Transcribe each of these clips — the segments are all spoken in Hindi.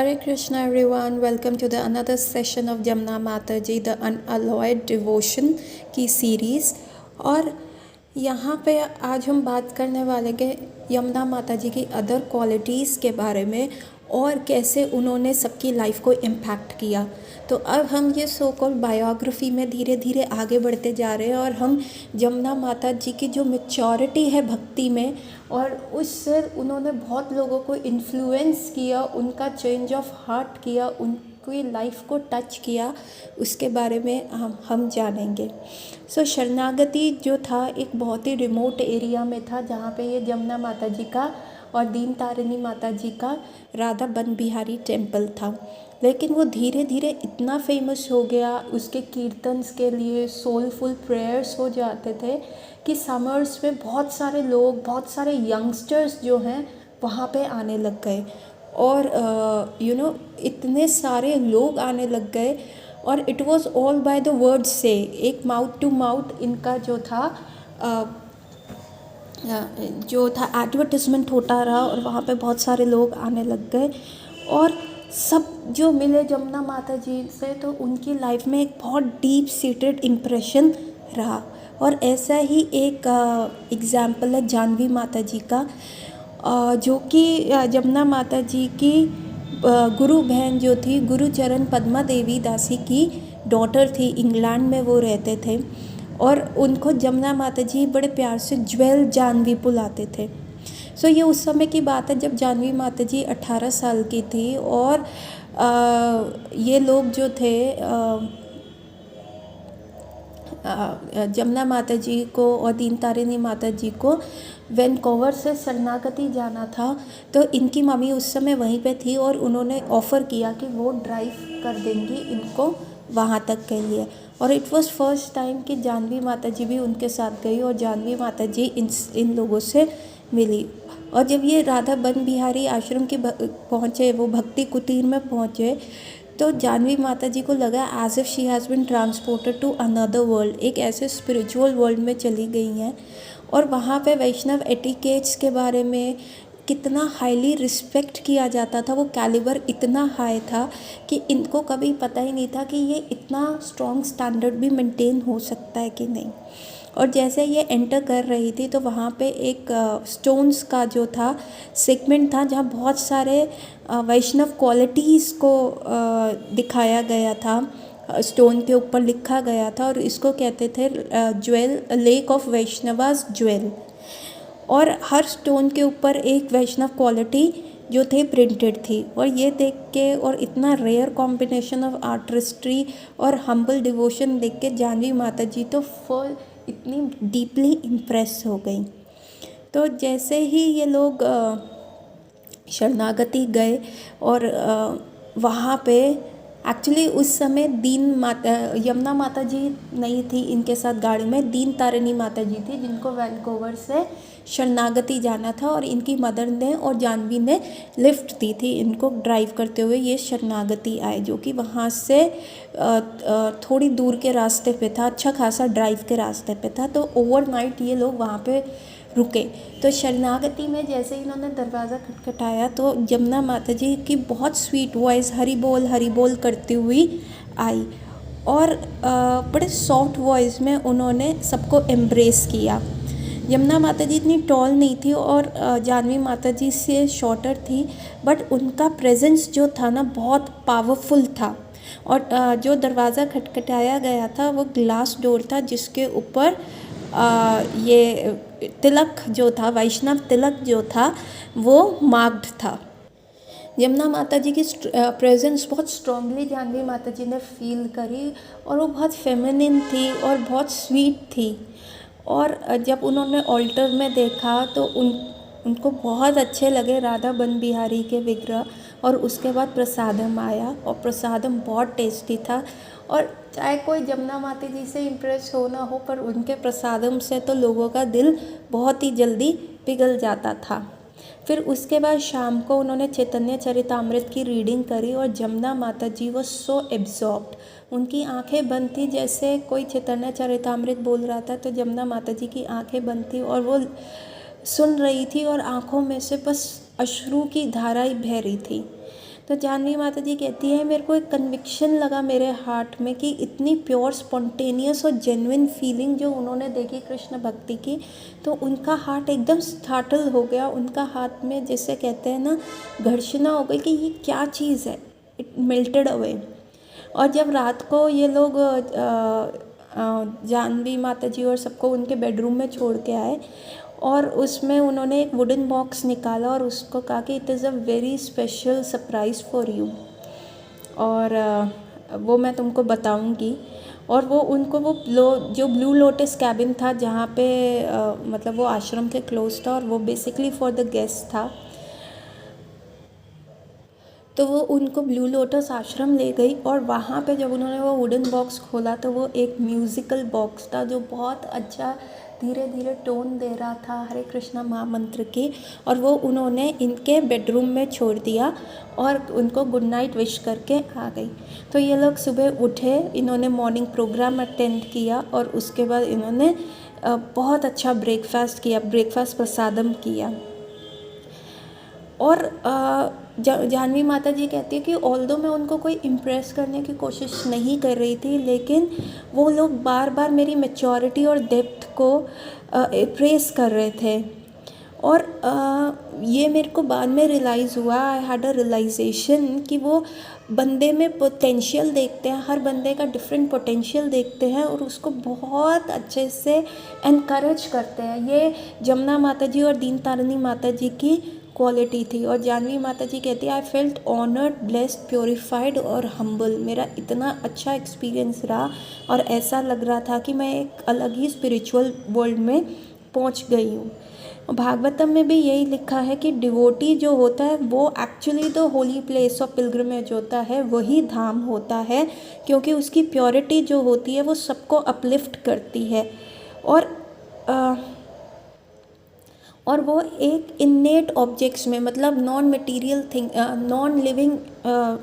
Hare Krishna everyone, welcome to the another session of Jamna Mataji, the Unalloyed Devotion की सीरीज़। और यहाँ पे आज हम बात करने वाले के यमुना माता जी की अदर क्वालिटीज़ के बारे में और कैसे उन्होंने सबकी लाइफ को इम्पैक्ट किया। तो अब हम ये सो कॉल्ड बायोग्राफी में धीरे धीरे आगे बढ़ते जा रहे हैं और हम यमुना माता जी की जो मैच्योरिटी है भक्ति में और उससे उन्होंने बहुत लोगों को इन्फ्लुएंस किया, उनका चेंज ऑफ हार्ट किया, उनकी लाइफ को टच किया, उसके बारे में हम जानेंगे। शरणागति जो था एक बहुत ही रिमोट एरिया में था जहाँ पे ये यमुना माता जी का और दीन तारिणी माता जी का राधा बन बिहारी टेम्पल था। लेकिन वो धीरे धीरे इतना फेमस हो गया, उसके कीर्तन्स के लिए सोलफुल प्रेयर्स हो जाते थे कि समर्स में बहुत सारे लोग, बहुत सारे यंगस्टर्स जो हैं वहाँ पे आने लग गए और इतने सारे लोग आने लग गए और it was all by the word से, एक माउथ टू माउथ इनका जो था एडवर्टिजमेंट होता रहा और वहाँ पे बहुत सारे लोग आने लग गए और सब जो मिले यमुना माता जी से तो उनकी लाइफ में एक बहुत डीप सीटेड इम्प्रेशन रहा। और ऐसा ही एक एग्ज़ाम्पल है जानवी माता जी का, जो कि यमुना माता जी की गुरु बहन जो थी गुरुचरण पद्मा देवी दासी की डॉटर थी। इंग्लैंड में वो रहते थे और उनको यमुना माता जी बड़े प्यार से ज्वेल जानवी बुलाते थे। ये उस समय की बात है जब जानवी माता जी 18 साल की थी और ये लोग जो थे यमुना माता जी को और दीन तारिणी माता जी को वैनकूवर से शरणागति जाना था। तो इनकी मम्मी उस समय वहीं पे थी और उन्होंने ऑफ़र किया कि वो ड्राइव कर देंगी इनको वहाँ तक के लिए। और इट वाज फर्स्ट टाइम कि जानवी माता जी भी उनके साथ गई और जानवी माता जी इन लोगों से मिली। और जब ये राधा बन बिहारी आश्रम के पहुँचे, वो भक्ति कुटीर में पहुँचे, तो जानवी माता जी को लगा as if she has been transported to another world, एक ऐसे स्पिरिचुअल वर्ल्ड में चली गई हैं। और वहाँ पे वैष्णव एटिकेट्स के बारे में कितना हाईली रिस्पेक्ट किया जाता था, वो कैलिबर इतना हाई था कि इनको कभी पता ही नहीं था कि ये इतना स्ट्रॉन्ग स्टैंडर्ड भी मेंटेन हो सकता है कि नहीं। और जैसे ये एंटर कर रही थी तो वहाँ पे एक स्टोन्स का जो था सेगमेंट था जहाँ बहुत सारे वैष्णव क्वालिटीज़ को दिखाया गया था, स्टोन के ऊपर लिखा गया था और इसको कहते थे jewel, lake of Vaishnavas jewel. और हर स्टोन के ऊपर एक वैष्णव क्वालिटी जो थे प्रिंटेड थी। और ये देख के और इतना रेयर कॉम्बिनेशन ऑफ आर्टिस्ट्री और हम्बल डिवोशन देख के जानवी माता जी तो फुल इतनी डीपली इम्प्रेस हो गई। तो जैसे ही ये लोग शरणागति गए और वहाँ पे एक्चुअली उस समय यमुना माता जी नहीं थी इनके साथ गाड़ी में, दीन तारिणी माता जी थी जिनको वैनकूवर से शरणागति जाना था और इनकी मदर ने और जानवी ने लिफ्ट दी थी इनको ड्राइव करते हुए। ये शरणागति आए जो कि वहाँ से थोड़ी दूर के रास्ते पे था, अच्छा खासा ड्राइव के रास्ते पे था। तो ओवरनाइट ये लोग वहाँ पे रुके। तो शरणागति में जैसे ही इन्होंने दरवाज़ा खटखटाया तो यमुना माता जी की बहुत स्वीट वॉइस हरि बोल करती हुई आई और बड़े सॉफ्ट वॉइस में उन्होंने सबको एम्ब्रेस किया। यमुना माता जी इतनी टॉल नहीं थी और जानवी माता जी से शॉर्टर थी, बट उनका प्रेजेंस जो था ना बहुत पावरफुल था। और जो दरवाज़ा खटखटाया गया था वो ग्लास डोर था जिसके ऊपर ये तिलक जो था, वैष्णव तिलक जो था वो मार्क्ड था। यमुना माता जी की प्रेजेंस बहुत स्ट्रांगली जानवी माता जी ने फील करी और वो बहुत फेमिनिन थी और बहुत स्वीट थी। और जब उन्होंने ऑल्टर में देखा तो उनको बहुत अच्छे लगे राधा बन बिहारी के विग्रह। और उसके बाद प्रसादम आया और प्रसादम बहुत टेस्टी था। और चाहे कोई यमुना माता जी से इम्प्रेस हो ना हो, पर उनके प्रसादम से तो लोगों का दिल बहुत ही जल्दी पिघल जाता था। फिर उसके बाद शाम को उन्होंने चैतन्य चरितामृत की रीडिंग करी और यमुना माता जी वो सो एब्जॉर्ब्ड, उनकी आंखें बंद थी। जैसे कोई चैतन्य चरितामृत बोल रहा था तो यमुना माता जी की आंखें बंद थी और वो सुन रही थी और आंखों में से बस अश्रु की धारा ही बह रही थी। तो जानवी माता जी कहती है मेरे को एक कन्विक्शन लगा मेरे हार्ट में कि इतनी प्योर स्पॉन्टेनियस और जेन्युइन फीलिंग जो उन्होंने देखी कृष्ण भक्ति की, तो उनका हार्ट एकदम स्टार्टल हो गया। उनका हाथ में जैसे कहते हैं ना घर्षणा हो गई कि ये क्या चीज़ है, इट मेल्टेड अवे। और जब रात को ये लोग जानवी माता जी और सबको उनके बेडरूम में छोड़ के आए और उसमें उन्होंने एक वुडन बॉक्स निकाला और उसको कहा कि it is a very special surprise for you, और वो मैं तुमको बताऊंगी। और वो उनको वो जो ब्लू लोटस कैबिन था जहाँ पे मतलब वो आश्रम के क्लोज था और वो बेसिकली फॉर द गेस्ट था, तो वो उनको ब्लू लोटस आश्रम ले गई। और वहाँ पे जब उन्होंने वो वुडन बॉक्स खोला तो वो एक म्यूज़िकल बॉक्स था जो बहुत अच्छा धीरे धीरे टोन दे रहा था हरे कृष्णा महामंत्र की। और वो उन्होंने इनके बेडरूम में छोड़ दिया और उनको गुड नाइट विश करके आ गई। तो ये लोग सुबह उठे, इन्होंने मॉर्निंग प्रोग्राम अटेंड किया और उसके बाद इन्होंने बहुत अच्छा ब्रेकफास्ट किया, ब्रेकफास्ट प्रसादम किया। और जानवी माता जी कहती है कि ऑल्दो मैं उनको कोई इम्प्रेस करने की कोशिश नहीं कर रही थी, लेकिन वो लोग बार बार मेरी मैच्योरिटी और डेप्थ को प्रेस कर रहे थे। और ये मेरे को बाद में रियलाइज़ हुआ, आई हैड अ रियलाइजेशन कि वो बंदे में पोटेंशियल देखते हैं, हर बंदे का डिफरेंट पोटेंशियल देखते हैं और उसको बहुत अच्छे से एनकरेज करते हैं। ये जमुना माता जी और दीन तारिणी माता जी की क्वालिटी थी। और जानवी माता जी कहती है I felt honoured, blessed, purified और हम्बल। मेरा इतना अच्छा एक्सपीरियंस रहा और ऐसा लग रहा था कि मैं एक अलग ही स्पिरिचुअल वर्ल्ड में पहुंच गई हूँ। भागवतम में भी यही लिखा है कि डिवोटी जो होता है वो actually the holy place of pilgrimage होता है, वही धाम होता है, क्योंकि उसकी प्योरिटी जो होती है वो सबको अपलिफ्ट करती है। और वो एक इन्नेट ऑब्जेक्ट्स में, मतलब non material thing, non living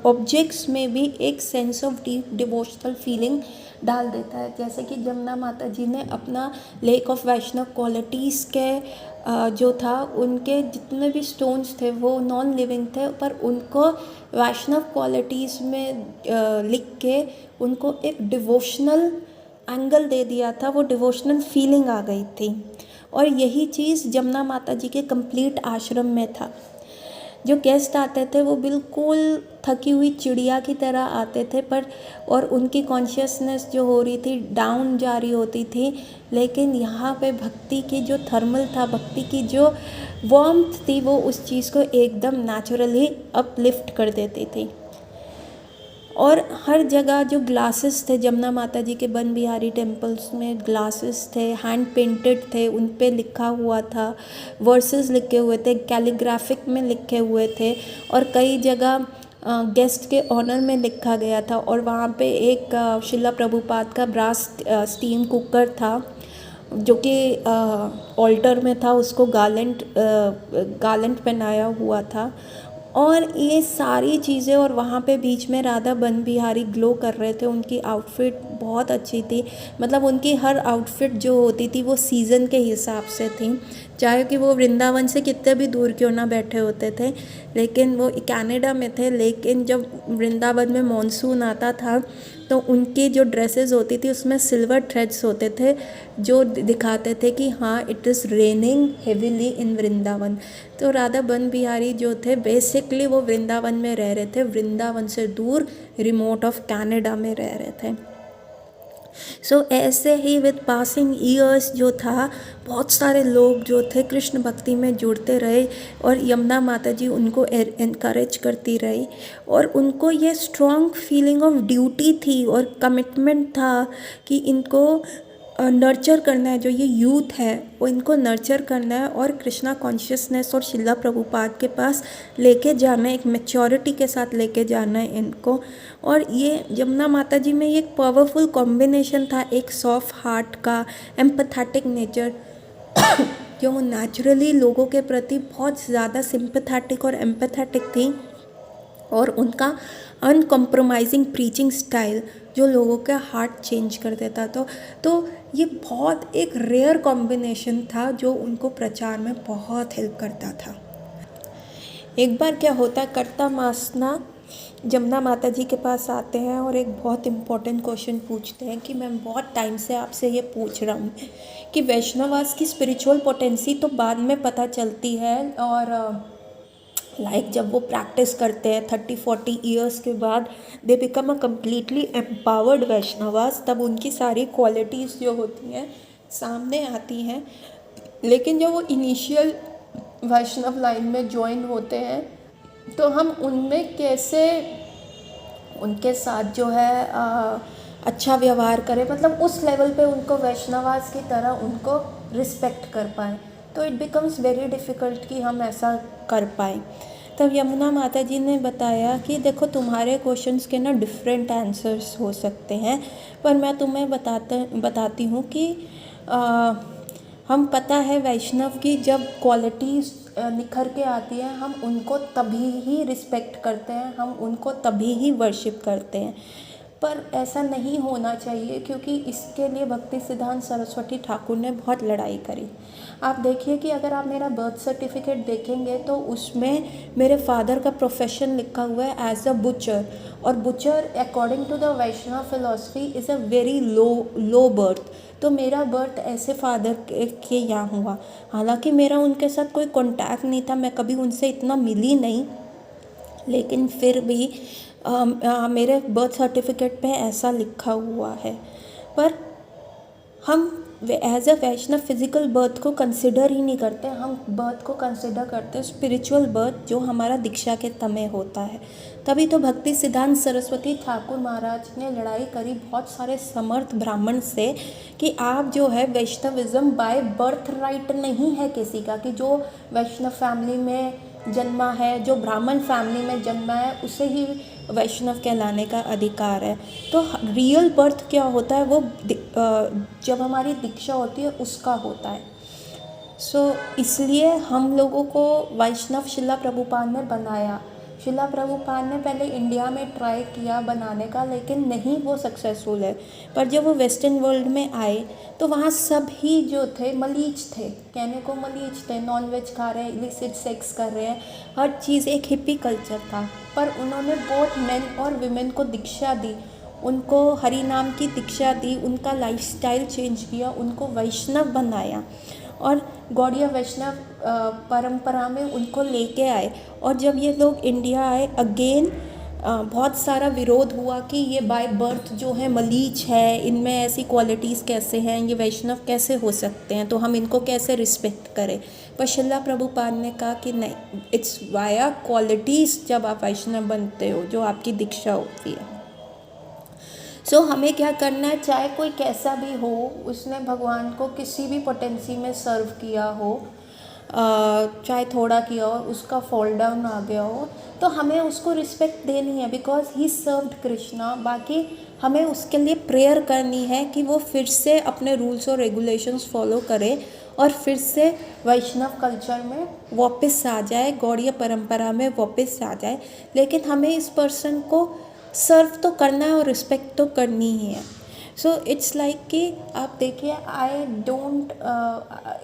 objects में भी एक sense of deep devotional feeling डाल देता है। जैसे कि जमुना माता जी ने अपना लेक ऑफ वैष्णव क्वालिटीज़ के जो था, उनके जितने भी स्टोन्स थे वो नॉन लिविंग थे, पर उनको वैष्णव क्वालिटीज़ में लिख के उनको एक डिवोशनल एंगल दे दिया था, वो डिवोशनल फीलिंग आ गई थी। और यही चीज़ जमुना माता जी के कंप्लीट आश्रम में था। जो गेस्ट आते थे वो बिल्कुल थकी हुई चिड़िया की तरह आते थे, पर और उनकी कॉन्शियसनेस जो हो रही थी डाउन जा रही होती थी, लेकिन यहाँ पे भक्ति की जो थर्मल था, भक्ति की जो वार्मथ थी, वो उस चीज़ को एकदम नेचुरली अपलिफ्ट कर देती थी। और हर जगह जो ग्लासेस थे, जमुना माता जी के बन बिहारी टेम्पल्स में ग्लासेस थे, हैंड पेंटेड थे, उन पे लिखा हुआ था, वर्सेस लिखे हुए थे, कैलीग्राफिक में लिखे हुए थे, और कई जगह गेस्ट के ऑनर में लिखा गया था। और वहाँ पे एक शिला प्रभुपाद का ब्रास स्टीम कुकर था जो कि ऑल्टर में था, उसको गार्लेंड पहनाया हुआ था। और ये सारी चीज़ें, और वहाँ पे बीच में राधा बन बिहारी ग्लो कर रहे थे, उनकी आउटफिट बहुत अच्छी थी, मतलब उनकी हर आउटफिट जो होती थी वो सीज़न के हिसाब से थी, चाहे कि वो वृंदावन से कितने भी दूर क्यों ना बैठे होते थे। लेकिन वो कनाडा में थे, लेकिन जब वृंदावन में मॉनसून आता था तो उनकी जो ड्रेसेस होती थी उसमें सिल्वर थ्रेड्स होते थे जो दिखाते थे कि हाँ इट इज़ रेनिंग हेविली इन वृंदावन। तो राधा बन बिहारी जो थे बेसिकली वो वृंदावन में रह रहे थे, वृंदावन से दूर रिमोट ऑफ कनाडा में रह रहे थे। सो ऐसे ही विद पासिंग ईयर्स जो था, बहुत सारे लोग जो थे कृष्ण भक्ति में जुड़ते रहे और यमुना माता जी उनको एनकरेज करती रही, और उनको ये स्ट्रॉन्ग फीलिंग ऑफ ड्यूटी थी और कमिटमेंट था कि इनको नर्चर करना है, जो ये यूथ है वो इनको नर्चर करना है और कृष्णा कॉन्शियसनेस और शिला प्रभुपाद के पास लेके जाना है, एक मैच्योरिटी के साथ लेके जाना है इनको। और ये जमुना माता जी में ये एक पावरफुल कॉम्बिनेशन था, एक सॉफ्ट हार्ट का, एम्पैथेटिक नेचर जो नेचुरली लोगों के प्रति बहुत ज़्यादा सिंपैथेटिक और एम्पैथेटिक थी, और उनका अनकम्प्रोमाइजिंग प्रीचिंग स्टाइल जो लोगों का हार्ट चेंज कर देता। तो ये बहुत एक रेयर कॉम्बिनेशन था जो उनको प्रचार में बहुत हेल्प करता था। एक बार क्या होता, कर्ता मासना जमुना माता जी के पास आते हैं और एक बहुत इम्पोर्टेंट क्वेश्चन पूछते हैं कि मैं बहुत टाइम से आपसे ये पूछ रहा हूँ कि वैष्णवास की स्पिरिचुअल पोटेंसी तो बाद में पता चलती है, और जब वो प्रैक्टिस करते हैं 30-40 ईयर्स के बाद they become a completely empowered Vaishnavas, तब उनकी सारी क्वालिटीज़ जो होती हैं सामने आती हैं। लेकिन जब वो इनिशियल वैष्णव लाइन में ज्वाइन होते हैं तो हम उनमें कैसे उनके साथ जो है अच्छा व्यवहार करें, मतलब उस लेवल पे उनको वैष्णवास की तरह उनको रिस्पेक्ट कर पाएँ। तो इट बिकम्स वेरी डिफ़िकल्ट कि हम ऐसा कर पाएँ। तब यमुना माता जी ने बताया कि देखो तुम्हारे क्वेश्चंस के ना डिफरेंट आंसर्स हो सकते हैं, पर मैं तुम्हें बताती हूँ कि हम पता है वैष्णव की जब क्वालिटीज़ निखर के आती है हम उनको तभी ही रिस्पेक्ट करते हैं, हम उनको तभी ही वर्शिप करते हैं। पर ऐसा नहीं होना चाहिए, क्योंकि इसके लिए भक्ति सिद्धांत सरस्वती ठाकुर ने बहुत लड़ाई करी। आप देखिए कि अगर आप मेरा बर्थ सर्टिफिकेट देखेंगे तो उसमें मेरे फादर का प्रोफेशन लिखा हुआ है एज अ बुचर, और butcher according to the Vaishnav philosophy is a very low birth. तो मेरा बर्थ ऐसे फादर के यहाँ हुआ, हालांकि मेरा उनके साथ कोई कांटेक्ट नहीं था, मैं कभी उनसे इतना मिली नहीं, लेकिन फिर भी मेरे बर्थ सर्टिफिकेट पे ऐसा लिखा हुआ है। पर हम as a Vaishnav physical birth को कंसिडर ही नहीं करते, हम बर्थ को कंसिडर करते हैं स्पिरिचुअल बर्थ जो हमारा दीक्षा के तमे होता है। तभी तो भक्ति सिद्धांत सरस्वती ठाकुर महाराज ने लड़ाई करी बहुत सारे समर्थ ब्राह्मण से कि आप जो है वैष्णविज्म बाय बर्थ राइट नहीं है किसी का, कि जो वैष्णव फैमिली में जन्मा है, जो ब्राह्मण फैमिली में जन्मा है, उसे ही वैष्णव कहलाने का अधिकार है। तो रियल बर्थ क्या होता है, वो जब हमारी दीक्षा होती है उसका होता है। इसलिए हम लोगों को वैष्णव शिला प्रभुपाद ने बनाया। शिला प्रभुपाद ने पहले इंडिया में ट्राई किया बनाने का, लेकिन नहीं वो सक्सेसफुल है। पर जब वो वेस्टर्न वर्ल्ड में आए तो वहाँ सभी जो थे मलीच थे, कहने को मलीच थे, नॉन वेज खा रहे हैं, इलिसिट सेक्स कर रहे हैं, हर चीज़ एक हिप्पी कल्चर था। पर उन्होंने बोथ मेन और विमेन को दीक्षा दी, उनको हरि नाम की दीक्षा दी, उनका लाइफस्टाइल चेंज किया, उनको वैष्णव बनाया और गौड़ीय वैष्णव परंपरा में उनको लेके आए। और जब ये लोग इंडिया आए अगेन बहुत सारा विरोध हुआ कि ये बाय बर्थ जो है मलीच है, इनमें ऐसी क्वालिटीज़ कैसे हैं, ये वैष्णव कैसे हो सकते हैं, तो हम इनको कैसे रिस्पेक्ट करें। पर शिला प्रभुपाद ने कहा कि नहीं, इट्स वाया क्वालिटीज़ जब आप वैष्णव बनते हो, जो आपकी दीक्षा होती है। हमें क्या करना है, चाहे कोई कैसा भी हो, उसने भगवान को किसी भी पोटेंसी में सर्व किया हो, चाहे थोड़ा किया हो, उसका फॉल डाउन आ गया हो, तो हमें उसको रिस्पेक्ट देनी है, बिकॉज ही सर्व्ड कृष्णा। बाकी हमें उसके लिए प्रेयर करनी है कि वो फिर से अपने रूल्स और रेगुलेशंस फॉलो करे और फिर से वैष्णव कल्चर में वापस आ जाए, गौड़ीय परंपरा में वापस आ जाए। लेकिन हमें इस पर्सन को सर्व तो करना है और रिस्पेक्ट तो करनी ही है। इट्स लाइक कि आप देखिए, आई डोंट,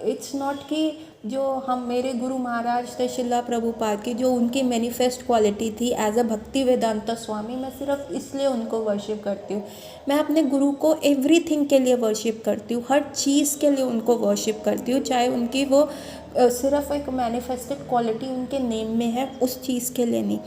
इट्स नॉट कि जो हम मेरे गुरु महाराज थे शिला प्रभुपाद की, जो उनकी मैनिफेस्ट क्वालिटी थी एज अ भक्ति वेदांता स्वामी, मैं सिर्फ इसलिए उनको वर्शिप करती हूँ। मैं अपने गुरु को एवरीथिंग के लिए वर्शिप करती हूँ, हर चीज़ के लिए उनको वर्शिप करती हूँ, चाहे उनकी वो सिर्फ एक मैनिफेस्टेड क्वालिटी उनके नेम में है, उस चीज़ के लिए नहीं।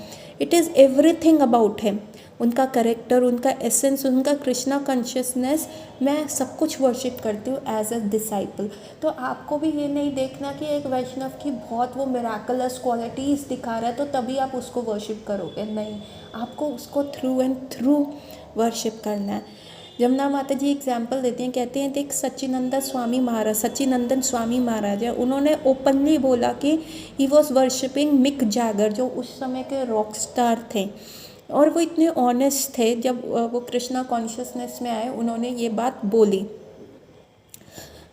It is everything about him, उनका करेक्टर, उनका एसेंस, उनका कृष्णा कॉन्शियसनेस, मैं सब कुछ वर्शिप करती हूँ एज अ डिसाइपल। तो आपको भी ये नहीं देखना कि एक वैष्णव की बहुत वो मिराकलस क्वालिटीज़ दिखा रहा है तो तभी आप उसको वर्शिप करोगे, नहीं, आपको उसको थ्रू एंड थ्रू वर्शिप करना है। जमुना माता जी एग्जाम्पल देती हैं, कहते हैं देख सच्चिनंदन स्वामी महाराज है, उन्होंने ओपनली बोला कि he was worshipping Mick Jagger, जो उस समय के रॉक स्टार थे, और वो इतने ऑनेस्ट थे। जब वो कृष्णा कॉन्शियसनेस में आए, उन्होंने ये बात बोली।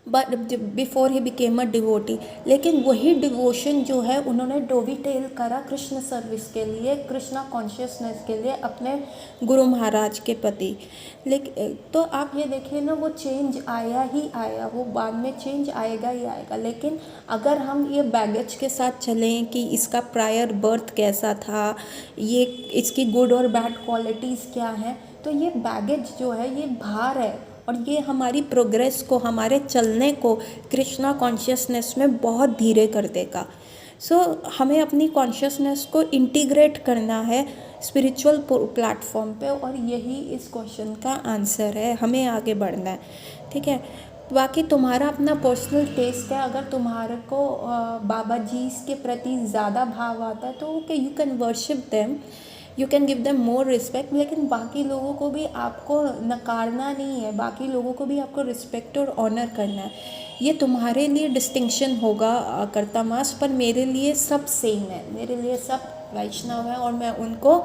But before he became a devotee. लेकिन वही डिवोशन जो है उन्होंने डोवीटेल करा कृष्ण सर्विस के लिए, कृष्णा कॉन्शियसनेस के लिए, अपने गुरु महाराज के प्रति। लेकिन तो आप ये देखिए ना, वो चेंज आया ही आया, वो बाद में चेंज आएगा ही आएगा। लेकिन अगर हम ये बैगेज के साथ चलें कि इसका प्रायर बर्थ कैसा था, ये इसकी गुड और बैड क्वालिटीज़ क्या हैं, तो ये बैगेज जो है ये भार है, और ये हमारी प्रोग्रेस को, हमारे चलने को कृष्णा कॉन्शियसनेस में बहुत धीरे कर देगा। सो हमें अपनी कॉन्शियसनेस को इंटीग्रेट करना है स्पिरिचुअल प्लेटफॉर्म पे, और यही इस क्वेश्चन का आंसर है, हमें आगे बढ़ना है। ठीक है, बाकी तुम्हारा अपना पर्सनल टेस्ट है। अगर तुम्हारे को बाबा जी के प्रति ज़्यादा भाव आता है तो okay, you can worship them, you can give them more respect. लेकिन बाकी लोगों को भी आपको नकारना नहीं है, बाकी लोगों को भी आपको रिस्पेक्ट और ऑनर करना है। ये तुम्हारे लिए डिस्टिंक्शन होगा कर्ता मास, पर मेरे लिए सब सेम है, मेरे लिए सब वैष्णव है, और मैं उनको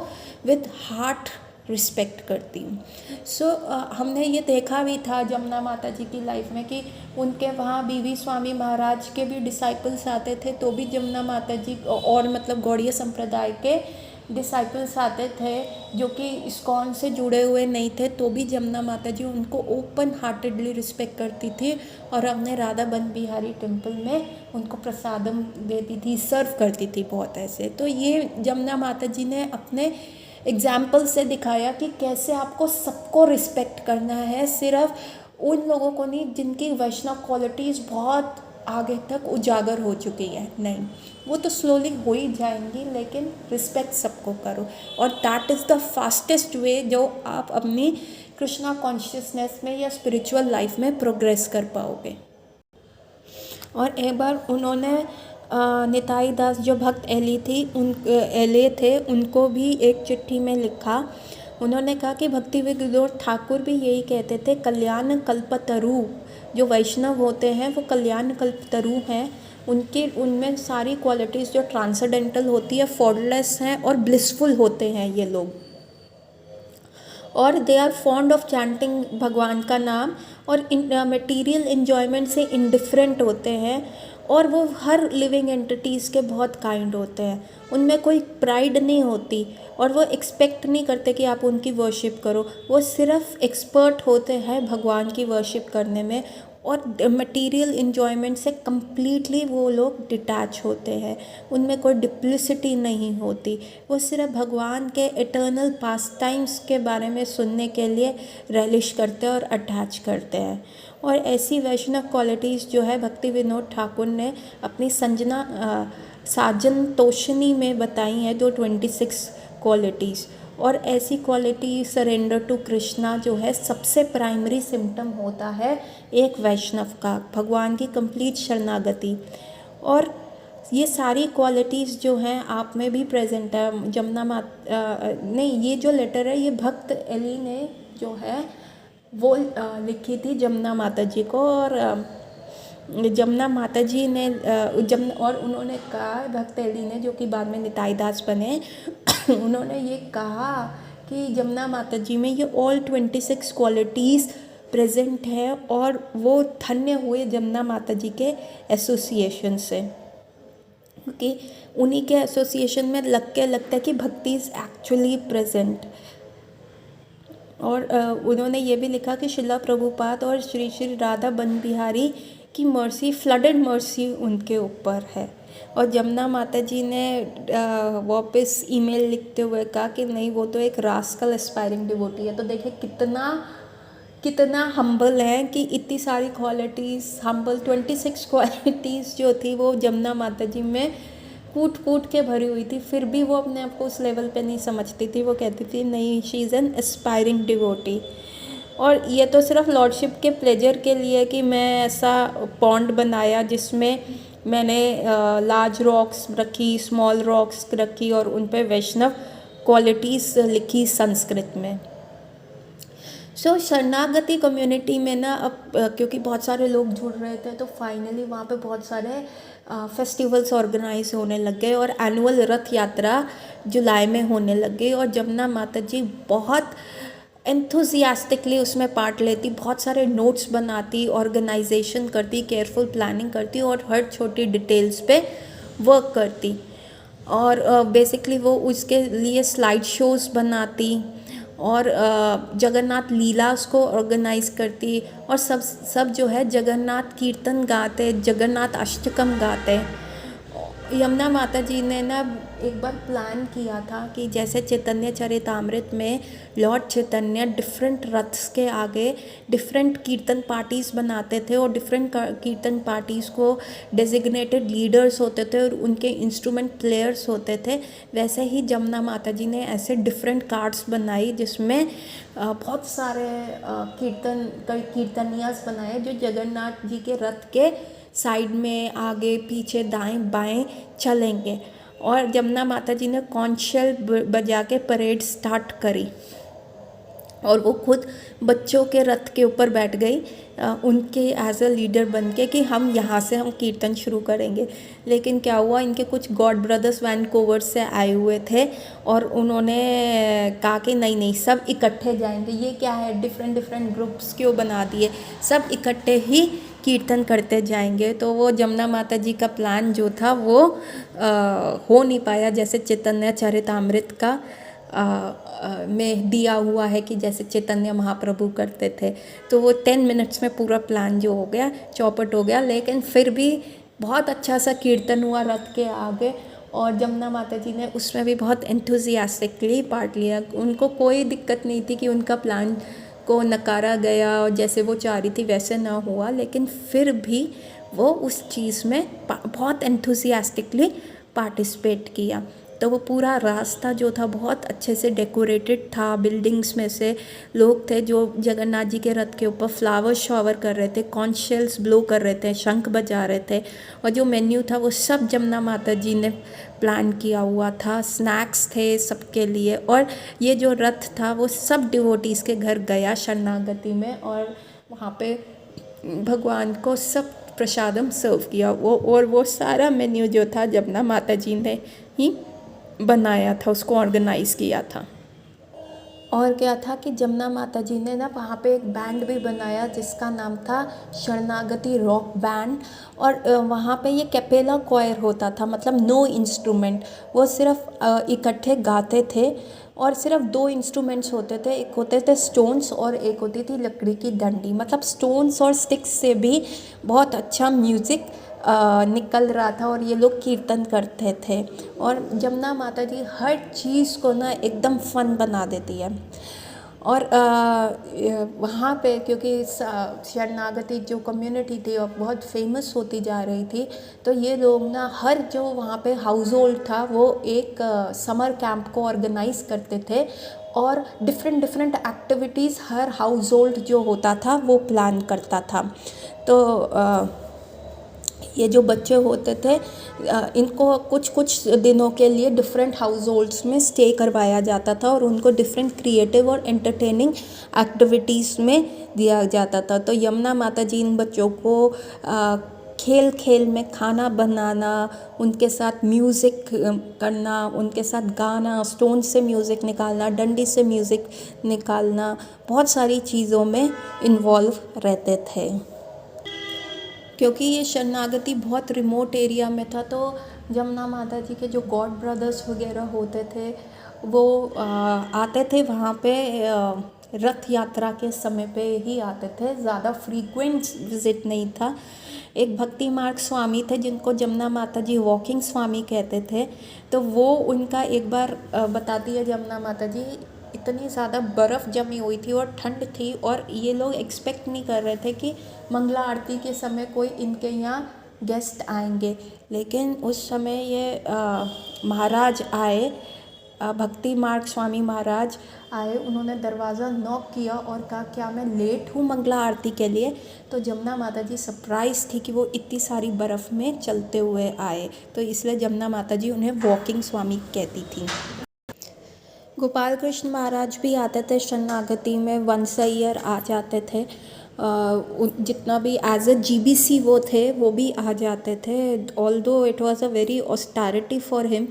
विद हार्ट रिस्पेक्ट करती हूँ। सो हमने ये देखा भी था जमुना माता जी की लाइफ में कि उनके वहाँ बीवी स्वामी महाराज के भी डिसाइपल्स आते थे, तो भी जमुना माता जी, और मतलब गौड़ीय संप्रदाय के डिसाइपल्स आते थे जो कि इस्कॉन से जुड़े हुए नहीं थे, तो भी जमुना माता जी उनको ओपन हार्टेडली रिस्पेक्ट करती थी, और अपने राधा बन बिहारी टेम्पल में उनको प्रसादम देती थी, सर्व करती थी बहुत ऐसे। तो ये जमुना माता जी ने अपने एग्जाम्पल से दिखाया कि कैसे आपको सबको रिस्पेक्ट करना है, सिर्फ उन लोगों को नहीं जिनकी वैष्णव क्वालिटीज़ बहुत आगे तक उजागर हो चुकी है, नहीं, वो तो स्लोली हो ही जाएंगी, लेकिन रिस्पेक्ट सबको करो। और that is the fastest way जो आप अपनी कृष्णा कॉन्शियसनेस में या स्पिरिचुअल लाइफ में प्रोग्रेस कर पाओगे। और एक बार उन्होंने निताई दास जो भक्त एले थे, उनको भी एक चिट्ठी में लिखा। उन्होंने कहा कि भक्ति विनोद ठाकुर भी यही कहते थे, कल्याण कल्पतरु, जो वैष्णव होते हैं वो कल्याण कल्पतरु हैं। उनमें सारी क्वालिटीज़ जो ट्रांसेंडेंटल होती है, फॉर्डलेस हैं और ब्लिसफुल होते हैं ये लोग, और they are fond of chanting भगवान का नाम, और मटेरियल इन्जॉयमेंट से इंडिफरेंट होते हैं, और वो हर लिविंग एंटिटीज़ के बहुत काइंड होते हैं। उनमें कोई प्राइड नहीं होती, और वो एक्सपेक्ट नहीं करते कि आप उनकी वर्शिप करो, वो सिर्फ एक्सपर्ट होते हैं भगवान की वर्शिप करने में, और मटेरियल इन्जॉयमेंट से कम्प्लीटली वो लोग डिटैच होते हैं। उनमें कोई डिप्लिसिटी नहीं होती, वो सिर्फ भगवान के इटर्नल पास टाइम्स के बारे में सुनने के लिए relish करते हैं और अटैच करते हैं। और ऐसी वैष्णव क्वालिटीज़ जो है भक्ति विनोद ठाकुर ने अपनी साजन तोषनी में बताई हैं, जो 26 क्वालिटीज़। और ऐसी क्वालिटी सरेंडर टू कृष्णा जो है सबसे प्राइमरी सिम्टम होता है एक वैष्णव का, भगवान की कंप्लीट शरणागति। और ये सारी क्वालिटीज़ जो हैं आप में भी प्रेजेंट है। जमुना नहीं, ये जो लेटर है ये भक्त एली ने जो है वो लिखी थी जमुना माता जी को, और जमुना माता जी ने और उन्होंने कहा, भक्त एली ने जो कि बाद में निताई दास बने, उन्होंने ये कहा कि जमुना माता जी में ये ऑल 26 क्वालिटीज़ प्रेजेंट हैं, और वो धन्य हुए जमुना माता जी के एसोसिएशन से, क्योंकि उन्हीं के एसोसिएशन में लगता है कि भक्ति इज़ एक्चुअली प्रेजेंट। और उन्होंने ये भी लिखा कि शिला प्रभुपाद और श्री श्री राधा बन बिहारी की मर्सी, फ्लडेड मर्सी उनके ऊपर है। और जमुना माता जी ने वापस ईमेल लिखते हुए कहा कि नहीं, वो तो एक रास्कल एस्पायरिंग डिवोटी है। तो देखिए कितना हम्बल है कि इतनी सारी क्वालिटीज़, हम्बल 26 क्वालिटीज़ जो थी वो जमुना माता जी में कूट के भरी हुई थी, फिर भी वो अपने आप को उस लेवल पे नहीं समझती थी। वो कहती थी नहीं, she is an aspiring devotee. और ये तो सिर्फ लॉर्डशिप के प्लेजर के लिए कि मैं ऐसा पॉन्ड बनाया जिसमें मैंने लार्ज रॉक्स रखी, स्मॉल रॉक्स रखी, और उन पे वैष्णव क्वालिटीज़ लिखी संस्कृत में। सो शरणागति कम्युनिटी में ना अब क्योंकि बहुत सारे लोग जुड़ रहे थे, तो फाइनली वहाँ पे बहुत सारे फेस्टिवल्स ऑर्गेनाइज होने लग गए, और एनुअल रथ यात्रा जुलाई में होने लग गई। और जमुना माता जी बहुत एंथुजियास्टिकली उसमें पार्ट लेती, बहुत सारे नोट्स बनाती, ऑर्गेनाइजेशन करती, केयरफुल प्लानिंग करती और हर छोटी डिटेल्स पे वर्क करती। और बेसिकली वो उसके लिए स्लाइड शोज़ बनाती और जगन्नाथ लीला उसको ऑर्गेनाइज करती, और सब सब जो है जगन्नाथ कीर्तन गाते, जगन्नाथ अष्टकम गाते। यमुना माता जी ने ना एक बार प्लान किया था कि जैसे चैतन्य चरितामृत में लॉर्ड चैतन्य डिफरेंट रथ्स के आगे डिफरेंट कीर्तन पार्टीज़ बनाते थे और डिफरेंट कीर्तन पार्टीज़ को डेजिग्नेटेड लीडर्स होते थे और उनके इंस्ट्रूमेंट प्लेयर्स होते थे, वैसे ही यमुना माता जी ने ऐसे डिफरेंट कार्ड्स बनाई जिसमें बहुत सारे कीर्तनियास बनाए जो जगन्नाथ जी के रथ के साइड में आगे पीछे दाएं बाएं चलेंगे। और यमुना माता जी ने कॉन्शल बजा के परेड स्टार्ट करी और वो खुद बच्चों के रथ के ऊपर बैठ गई उनके एज अ लीडर बन के कि हम यहाँ से हम कीर्तन शुरू करेंगे। लेकिन क्या हुआ, इनके कुछ गॉड ब्रदर्स वैनकूवर से आए हुए थे और उन्होंने कहा कि नहीं नहीं सब इकट्ठे जाएंगे, ये क्या है डिफरेंट डिफरेंट ग्रुप्स क्यों बना दिए, सब इकट्ठे ही कीर्तन करते जाएंगे। तो वो यमुना माता जी का प्लान जो था वो हो नहीं पाया, जैसे चैतन्य चरितामृत का में दिया हुआ है कि जैसे चैतन्य महाप्रभु करते थे। तो वो 10 मिनट्स में पूरा प्लान जो हो गया चौपट हो गया, लेकिन फिर भी बहुत अच्छा सा कीर्तन हुआ रथ के आगे और यमुना माता जी ने उसमें भी बहुत एंथुजियास्टिकली पार्ट लिया। उनको कोई दिक्कत नहीं थी कि उनका प्लान को नकारा गया और जैसे वो चाह रही थी वैसे ना हुआ, लेकिन फिर भी वो उस चीज़ में बहुत एंथुजियास्टिकली पार्टिसिपेट किया। तो वो पूरा रास्ता जो था बहुत अच्छे से डेकोरेटेड था, बिल्डिंग्स में से लोग थे जो जगन्नाथ जी के रथ के ऊपर फ्लावर शॉवर कर रहे थे, कॉन्च शेल्स ब्लो कर रहे थे, शंख बजा रहे थे, और जो मेन्यू था वो सब यमुना माता जी ने प्लान किया हुआ था। स्नैक्स थे सबके लिए, और ये जो रथ था वो सब डिवोटीज़ के घर गया शरणागति में और वहाँ पे भगवान को सब प्रसादम सर्व किया वो, और वो सारा मेन्यू जो था यमुना माता जी ने ही बनाया था, उसको ऑर्गेनाइज़ किया था। और क्या था कि यमुना माता जी ने ना वहाँ पे एक बैंड भी बनाया जिसका नाम था शरणागति रॉक बैंड, और वहाँ पे ये कैपेला क्वायर होता था, मतलब नो इंस्ट्रूमेंट, वो सिर्फ इकट्ठे गाते थे और सिर्फ 2 इंस्ट्रूमेंट्स होते थे, एक होते थे स्टोन्स और एक होती थी लकड़ी की डंडी। मतलब स्टोन्स और स्टिक्स से भी बहुत अच्छा म्यूज़िक निकल रहा था और ये लोग कीर्तन करते थे। और यमुना माता जी हर चीज़ को ना एकदम फन बना देती है। और वहाँ पे क्योंकि शरणागति जो कम्युनिटी थी अब बहुत फेमस होती जा रही थी, तो ये लोग ना हर जो वहाँ पे हाउस होल्ड था वो एक समर कैंप को ऑर्गेनाइज करते थे और डिफरेंट डिफरेंट एक्टिविटीज़ हर हाउस होल्ड जो होता था वो प्लान करता था। तो ये जो बच्चे होते थे इनको कुछ कुछ दिनों के लिए डिफरेंट हाउस होल्ड्स में स्टे करवाया जाता था और उनको डिफरेंट क्रिएटिव और एंटरटेनिंग एक्टिविटीज़ में दिया जाता था। तो यमुना माता जी इन बच्चों को खेल खेल में खाना बनाना, उनके साथ म्यूज़िक करना, उनके साथ गाना, स्टोन से म्यूज़िक निकालना, डंडी से म्यूज़िक निकालना, बहुत सारी चीज़ों में इन्वॉल्व रहते थे। क्योंकि ये शरणागति बहुत रिमोट एरिया में था, तो यमुना माता जी के जो गॉड ब्रदर्स वगैरह होते थे वो आते थे वहाँ पे रथ यात्रा के समय पे ही आते थे, ज़्यादा फ्रीक्वेंट विज़िट नहीं था। एक भक्ति मार्ग स्वामी थे जिनको यमुना माता जी वॉकिंग स्वामी कहते थे, तो वो उनका एक बार बताती है यमुना माता जी, इतनी ज़्यादा बर्फ़ जमी हुई थी और ठंड थी और ये लोग एक्सपेक्ट नहीं कर रहे थे कि मंगला आरती के समय कोई इनके यहाँ गेस्ट आएंगे, लेकिन उस समय ये महाराज आए, भक्ति मार्ग स्वामी महाराज आए, उन्होंने दरवाज़ा नॉक किया और कहा क्या मैं लेट हूँ मंगला आरती के लिए। तो यमुना माता जी सरप्राइज़ थी कि वो इतनी सारी बर्फ़ में चलते हुए आए, तो इसलिए यमुना माता जी उन्हें वॉकिंग स्वामी कहती थी। गोपाल कृष्ण महाराज भी आते थे शरणागति में, वंस अ ईयर आ जाते थे। जितना भी एज अ GBC वो थे वो भी आ जाते थे, although it was a very austerity for him,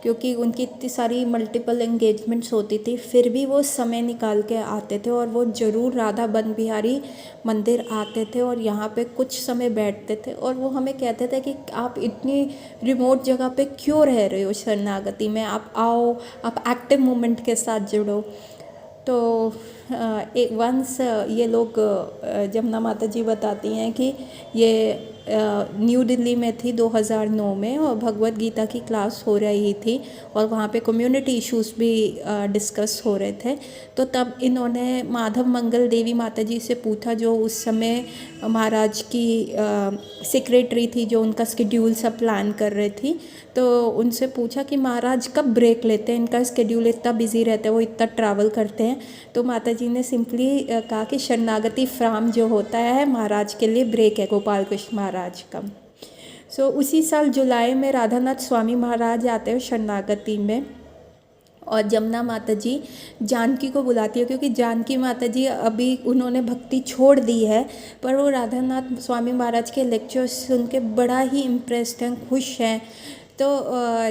क्योंकि उनकी इतनी सारी मल्टीपल एंगेजमेंट्स होती थी, फिर भी वो समय निकाल के आते थे और वो ज़रूर राधा बन बिहारी मंदिर आते थे और यहाँ पे कुछ समय बैठते थे। और वो हमें कहते थे कि आप इतनी रिमोट जगह पे क्यों रह रहे हो शरणागति में, आप आओ, आप एक्टिव मूवमेंट के साथ जुड़ो। तो एक वंस ये लोग जमुना माता जी बताती हैं कि ये न्यू दिल्ली में थी 2009 में, और भगवत गीता की क्लास हो रही थी और वहाँ पे कम्युनिटी इश्यूज भी डिस्कस हो रहे थे। तो तब इन्होंने माधव मंगल देवी माता जी से पूछा, जो उस समय महाराज की सेक्रेटरी थी, जो उनका स्केड्यूल सब प्लान कर रही थी। तो उनसे पूछा कि महाराज कब ब्रेक लेते हैं, इनका स्केड्यूल इतना बिजी रहता है, वो इतना ट्रैवल करते हैं। तो माता जी ने सिंपली कहा कि शरणागति फ्राम जो होता है महाराज के लिए ब्रेक है, गोपाल कृष्ण महाराज का। सो उसी साल जुलाई में राधानाथ स्वामी महाराज आते हैं शरणागति में, और जमुना माता जी जानकी को बुलाती है, क्योंकि जानकी माता जी अभी उन्होंने भक्ति छोड़ दी है, पर वो राधानाथ स्वामी महाराज के लेक्चर्स सुन के बड़ा ही इम्प्रेस्ड हैं, खुश हैं। तो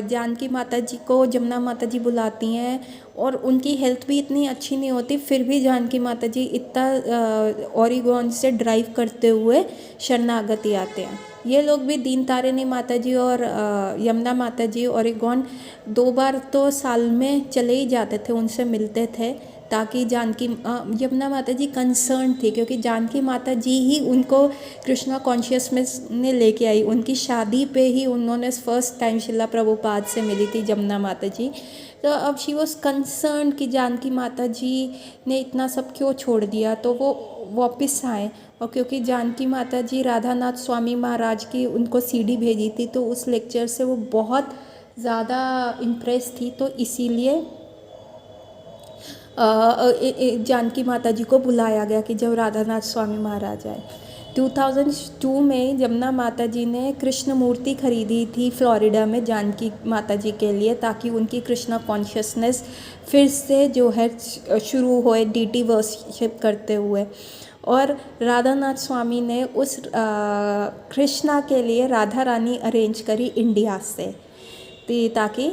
जानकी माता जी को जमुना माता जी बुलाती हैं, और उनकी हेल्थ भी इतनी अच्छी नहीं होती, फिर भी जानकी माता जी इतना ओरिगोन से ड्राइव करते हुए शरणागति आते हैं। ये लोग भी दीन तारिणी माता जी और यमुना माता जी ओरिगोन 2 बार तो साल में चले ही जाते थे, उनसे मिलते थे, ताकि जानकी यमुना माता जी कंसर्न थी, क्योंकि जानकी माता जी ही उनको कृष्णा कॉन्शियसनेस ने लेके आई। उनकी शादी पे ही उन्होंने फर्स्ट टाइम शिला प्रभुपाद से मिली थी जमुना माता जी। तो अब शी वॉज कंसर्न कि जानकी माता जी ने इतना सब क्यों छोड़ दिया, तो वो वापस आए। और क्योंकि जानकी माता जी राधानाथ स्वामी महाराज की उनको सीडी भेजी थी, तो उस लेक्चर से वो बहुत ज़्यादा इम्प्रेस थी, तो इसीलिए जानकी माता जी को बुलाया गया कि जब राधानाथ स्वामी महाराज आए। 2002 में जमुना माता जी ने कृष्ण मूर्ति खरीदी थी फ्लोरिडा में जानकी माता जी के लिए, ताकि उनकी कृष्णा कॉन्शियसनेस फिर से जो है शुरू होए डीटी वर्शिप करते हुए। और राधानाथ स्वामी ने उस कृष्णा के लिए राधा रानी अरेंज करी इंडिया से, ताकि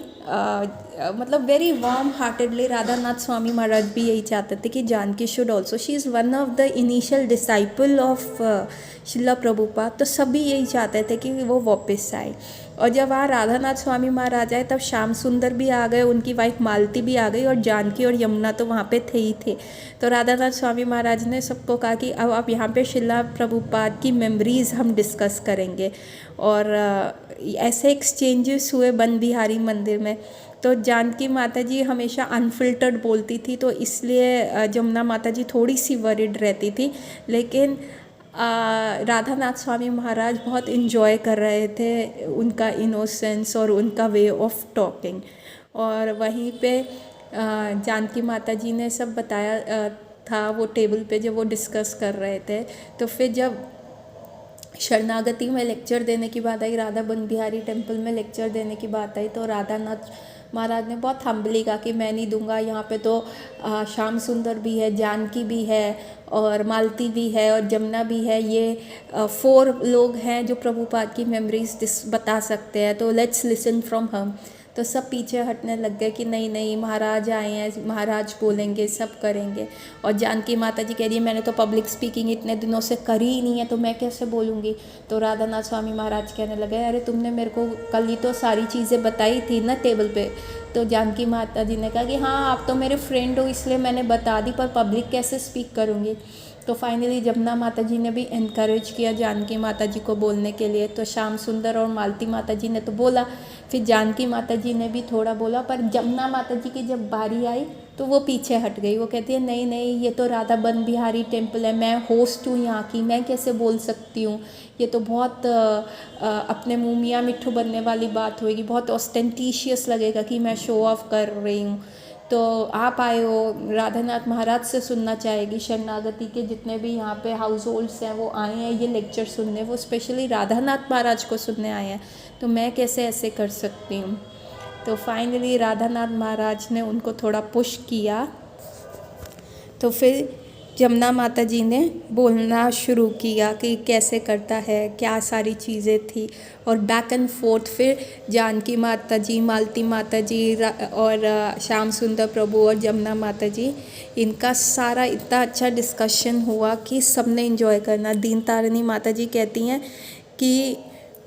मतलब very warm heartedly Radhanath Swami Maharaj भी यही चाहते थे कि Janaki should also, she is one of the initial disciple of Shila Prabhupada, तो सभी यही चाहते थे कि वो वापस आए। और जब वहाँ राधानाथ स्वामी महाराज आए, तब श्याम सुंदर भी आ गए, उनकी वाइफ मालती भी आ गई, और जानकी और यमुना तो वहाँ पे थे ही थे। तो राधानाथ स्वामी महाराज ने सबको कहा कि अब आप यहाँ पे शिला प्रभुपाद की मेमोरीज़ हम डिस्कस करेंगे। और ऐसे एक्सचेंजेस हुए बन बिहारी मंदिर में। तो जानकी माता जी हमेशा अनफिल्टर्ड बोलती थी, तो इसलिए जमुना माता जी थोड़ी सी वरिड रहती थी, लेकिन राधानाथ स्वामी महाराज बहुत इन्जॉय कर रहे थे उनका इनोसेंस और उनका वे ऑफ टॉकिंग। और वहीं पे जानकी माता जी ने सब बताया था वो टेबल पे जब वो डिस्कस कर रहे थे। तो फिर जब शरणागति में लेक्चर देने की बात आई, राधा बन बिहारी टेम्पल में लेक्चर देने की बात आई, तो राधानाथ महाराज ने बहुत हम्बली कहा कि मैं नहीं दूंगा, यहाँ पे तो श्याम सुंदर भी है, जानकी भी है, और मालती भी है, और जमुना भी है। ये 4 लोग हैं जो प्रभुपाद की मेमोरीज बता सकते हैं, तो लेट्स लिसन फ्रॉम हम। तो सब पीछे हटने लग गए कि नहीं नहीं, महाराज आए हैं, महाराज बोलेंगे, सब करेंगे। और जानकी माता जी कह रही है मैंने तो पब्लिक स्पीकिंग इतने दिनों से करी ही नहीं है, तो मैं कैसे बोलूँगी। तो राधानाथ स्वामी महाराज कहने लगे अरे तुमने मेरे को कल ही तो सारी चीज़ें बताई थी ना टेबल पे। तो जानकी माता जी ने कहा कि हाँ आप तो मेरे फ्रेंड हो इसलिए मैंने बता दी, पर पब्लिक कैसे स्पीक करूँगी। तो फाइनली जमुना माता जी ने भी इनकरेज किया जानकी माता जी को बोलने के लिए। तो श्याम सुंदर और मालती माता जी ने तो बोला, फिर जानकी माता जी ने भी थोड़ा बोला, पर जमुना माता जी की जब बारी आई तो वो पीछे हट गई। वो कहती है नहीं नहीं, ये तो राधा बन बिहारी टेम्पल है, मैं होस्ट हूँ यहाँ की, मैं कैसे बोल सकती हूँ। ये तो बहुत अपने मुँह मियाँ मिट्ठू बनने वाली बात होगी, बहुत ऑस्टेंटिशियस लगेगा कि मैं शो ऑफ कर रही हूँ। तो आप आए हो, राधानाथ महाराज से सुनना चाहेगी, शरणागति के जितने भी यहाँ पे हाउस होल्ड्स हैं वो आए हैं ये लेक्चर सुनने, वो स्पेशली राधानाथ महाराज को सुनने आए हैं, तो मैं कैसे ऐसे कर सकती हूँ। तो फाइनली राधानाथ महाराज ने उनको थोड़ा पुश किया। तो फिर जमुना माता जी ने बोलना शुरू किया कि कैसे करता है, क्या सारी चीज़ें थी, और बैक एंड फोर्थ फिर जानकी माता जी, मालती माता जी और श्याम सुंदर प्रभु और जमुना माता जी, इनका सारा इतना अच्छा डिस्कशन हुआ कि सबने एंजॉय करना। दीन तारिणी माता जी कहती हैं कि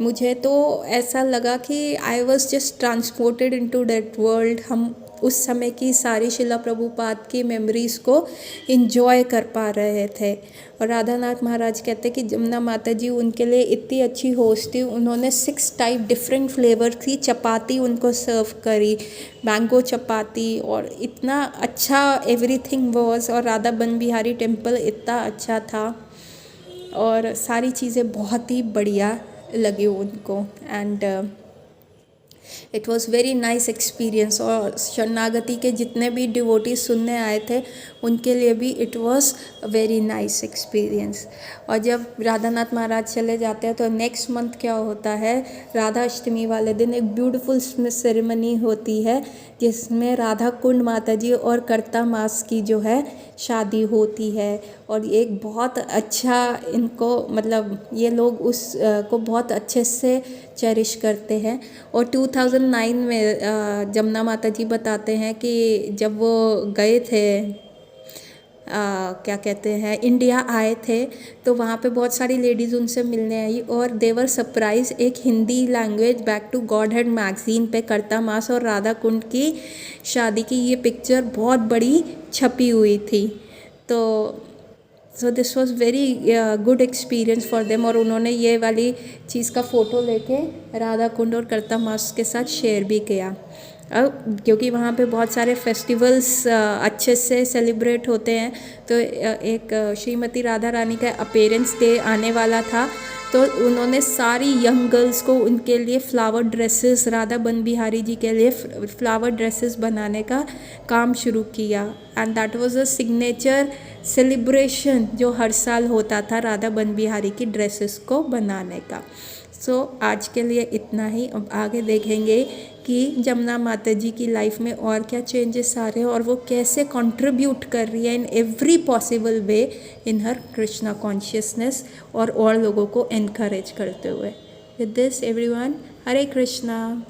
मुझे तो ऐसा लगा कि I was just transported into that world. हम उस समय की सारी शिला प्रभुपाद की मेमोरीज़ को इंजॉय कर पा रहे थे। और राधानाथ महाराज कहते कि जमुना माता जी उनके लिए इतनी अच्छी होस्ट थी, उन्होंने 6 टाइप डिफरेंट फ्लेवर की चपाती उनको सर्व करी, मैंगो चपाती, और इतना अच्छा एवरीथिंग वॉज। और राधा बन बिहारी टेम्पल इतना अच्छा था और सारी चीज़ें बहुत ही बढ़िया लगी उनको। And it was very nice experience. और शरणागति के जितने भी डिवोटी सुनने आए थे उनके लिए भी it was very nice experience. और जब राधानाथ महाराज चले जाते हैं तो नेक्स्ट मंथ क्या होता है, राधा अष्टमी वाले दिन एक ब्यूटीफुल सेरेमनी होती है जिसमें राधा कुंड माता जी और कर्ता मास की जो है शादी होती है। और एक बहुत अच्छा इनको मतलब ये लोग उस को बहुत अच्छे से चेरिश करते हैं। और 2009 में जमुना माता जी बताते हैं कि जब वो गए थे क्या कहते हैं इंडिया आए थे, तो वहाँ पे बहुत सारी लेडीज़ उनसे मिलने आई और देवर सरप्राइज एक Hindi language back to Godhead magazine पे कर्ता मास और राधा कुंड की शादी की ये पिक्चर बहुत बड़ी छपी हुई थी। तो so this was very good experience for them. और उन्होंने ये वाली चीज़ का फ़ोटो लेके राधा कुंड और कर्ता मास के साथ शेयर भी किया। अब क्योंकि वहाँ पे बहुत सारे फेस्टिवल्स अच्छे से सेलिब्रेट होते हैं, तो एक श्रीमती राधा रानी का अपीयरेंस डे आने वाला था, तो उन्होंने सारी यंग गर्ल्स को उनके लिए फ्लावर ड्रेसेस, राधा बन बिहारी जी के लिए फ्लावर ड्रेसेस बनाने का काम शुरू किया। And that was a signature celebration जो हर साल होता था राधा बन बिहारी की ड्रेसेस को बनाने का। सो आज के लिए इतना ही। अब आगे देखेंगे कि जमुना माता जी की लाइफ में और क्या चेंजेस आ रहे हैं और वो कैसे कंट्रीब्यूट कर रही है in every possible way in her Krishna consciousness और लोगों को एनकरेज करते हुए। With this everyone, Hare Krishna.